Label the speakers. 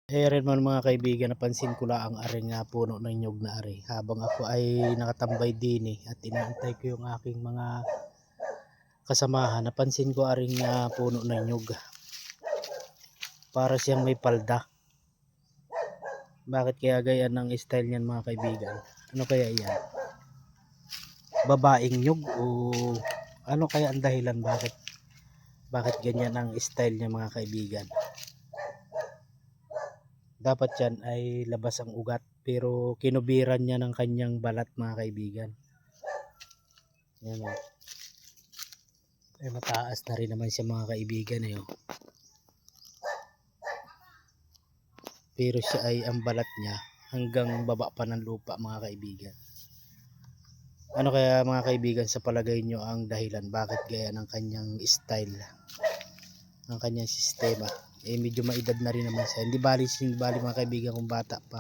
Speaker 1: Rin man mga kaibigan, napansin ko lang ang aring puno ng nyug na ari habang ako ay nakatambay din at inaantay ko yung aking mga kasamahan. Napansin ko aring puno ng nyug, para siyang may palda. Bakit kaya ganyan ang style niyan mga kaibigan? Ano kaya yan? Babaeng nyug o ano kaya ang dahilan bakit ganyan ang style niya mga kaibigan? Dapat yan ay labas ang ugat, pero kinubiran niya ng kanyang balat mga kaibigan. Yan o. Ay mataas na rin naman siya mga kaibigan pero siya ay ang balat niya hanggang baba pa ng lupa mga kaibigan. Ano kaya mga kaibigan sa palagay nyo ang dahilan bakit gaya ng kanyang style, ang kanyang sistema? Medyo maedad na rin naman siya, hindi bali mga kaibigan kung bata pa.